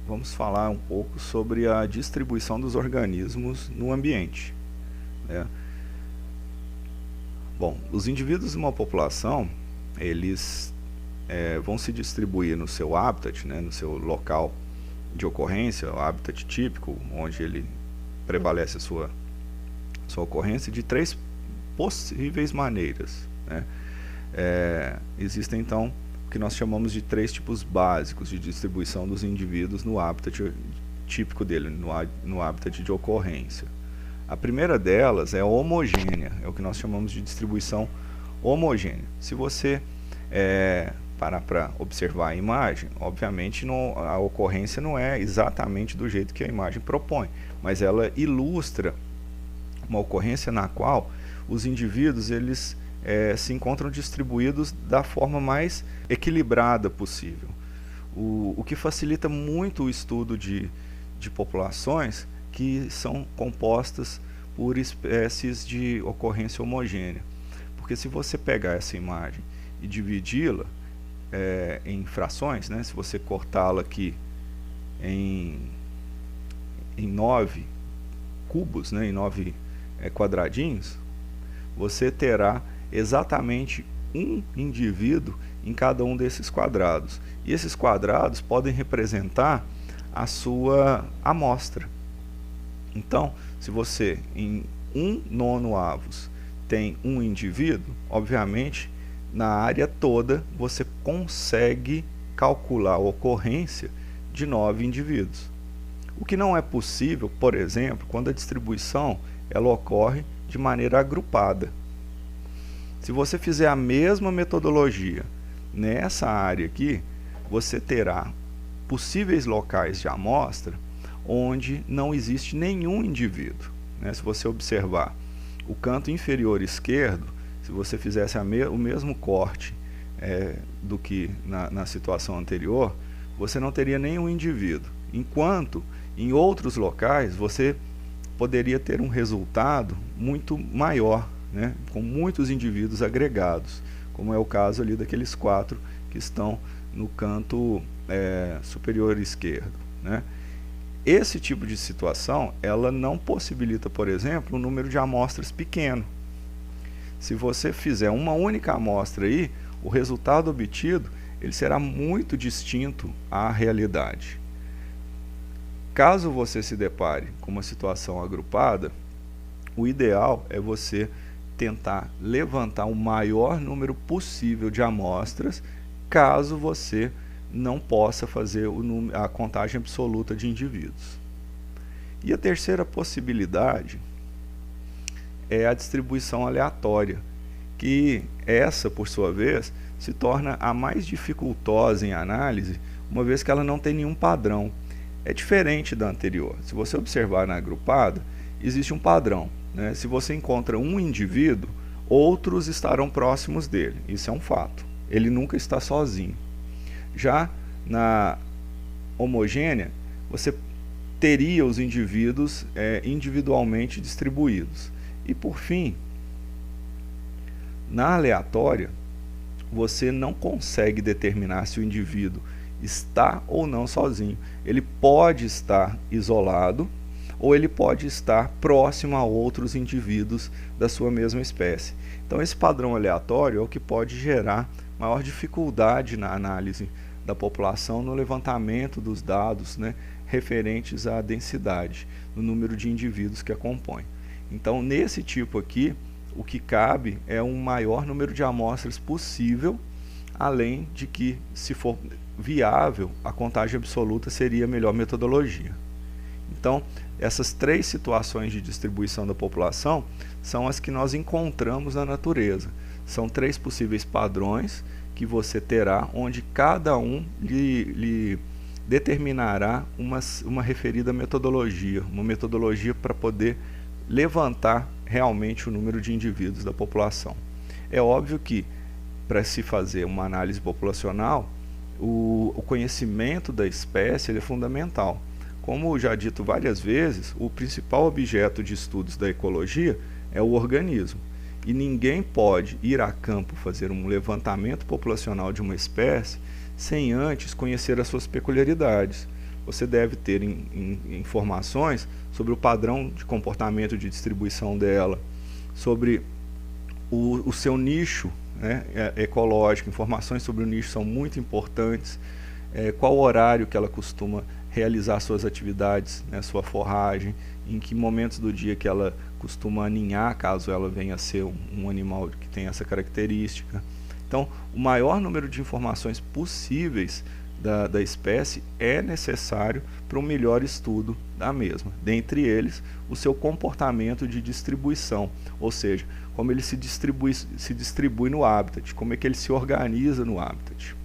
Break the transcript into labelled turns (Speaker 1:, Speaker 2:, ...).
Speaker 1: vamos falar um pouco sobre a distribuição dos organismos no ambiente, né? Bom, os indivíduos de uma população, eles vão se distribuir no seu habitat, né, no seu local de ocorrência, o habitat típico, onde ele prevalece a sua ocorrência, de três possíveis maneiras, né? Existem então o que nós chamamos de três tipos básicos de distribuição dos indivíduos no habitat típico dele, no habitat de ocorrência. A primeira delas é a homogênea, é o que nós chamamos de distribuição homogênea. Se você parar para observar a imagem, obviamente a ocorrência não é exatamente do jeito que a imagem propõe, mas ela ilustra uma ocorrência na qual os indivíduos eles se encontram distribuídos da forma mais equilibrada possível, o que facilita muito o estudo de populações que são compostas por espécies de ocorrência homogênea. Porque se você pegar essa imagem e dividi-la em frações, né, se você cortá-la aqui em 9 cubos, né, em 9 quadradinhos, você terá exatamente um indivíduo em cada um desses quadrados. E esses quadrados podem representar a sua amostra. Então, se você em 1/9 avos tem um indivíduo, obviamente, na área toda você consegue calcular a ocorrência de 9 indivíduos. O que não é possível, por exemplo, quando a distribuição ela ocorre de maneira agrupada. Se você fizer a mesma metodologia nessa área aqui, você terá possíveis locais de amostra onde não existe nenhum indivíduo, né? Se você observar o canto inferior esquerdo, se você fizesse o mesmo corte do que na situação anterior, você não teria nenhum indivíduo, enquanto em outros locais você poderia ter um resultado muito maior, né? Com muitos indivíduos agregados, como é o caso ali daqueles 4 que estão no canto superior esquerdo, né? Esse tipo de situação, ela não possibilita, por exemplo, um número de amostras pequeno. Se você fizer uma única amostra aí, o resultado obtido ele será muito distinto à realidade. Caso você se depare com uma situação agrupada, o ideal é você tentar levantar o maior número possível de amostras, caso você não possa fazer a contagem absoluta de indivíduos. E a terceira possibilidade é a distribuição aleatória, que essa, por sua vez, se torna a mais dificultosa em análise, uma vez que ela não tem nenhum padrão. É diferente da anterior. Se você observar na agrupada, existe um padrão, né? Se você encontra um indivíduo, outros estarão próximos dele. Isso é um fato. Ele nunca está sozinho. Já na homogênea, você teria os indivíduos individualmente distribuídos. E por fim, na aleatória, você não consegue determinar se o indivíduo está ou não sozinho. Ele pode estar isolado ou ele pode estar próximo a outros indivíduos da sua mesma espécie. Então esse padrão aleatório é o que pode gerar maior dificuldade na análise da população, no levantamento dos dados, né, referentes à densidade, no número de indivíduos que a compõem. Então nesse tipo aqui, o que cabe é um maior número de amostras possível, além de que, se for viável, a contagem absoluta seria a melhor metodologia. Então, essas 3 situações de distribuição da população são as que nós encontramos na natureza. São 3 possíveis padrões que você terá, onde cada um lhe determinará uma referida metodologia, uma metodologia para poder levantar realmente o número de indivíduos da população. É óbvio que, para se fazer uma análise populacional, o conhecimento da espécie ele é fundamental. Como já dito várias vezes, o principal objeto de estudos da ecologia é o organismo. E ninguém pode ir a campo fazer um levantamento populacional de uma espécie sem antes conhecer as suas peculiaridades. você deve ter informações sobre o padrão de comportamento de distribuição dela, sobre o seu nicho, né, ecológico. Informações sobre o nicho são muito importantes. Qual o horário que ela costuma realizar suas atividades, né, sua forragem, em que momentos do dia que ela costuma aninhar, caso ela venha a ser um animal que tem essa característica. Então, o maior número de informações possíveis da espécie é necessário para um melhor estudo da mesma. Dentre eles, o seu comportamento de distribuição, ou seja, como ele se distribui no habitat, como é que ele se organiza no habitat.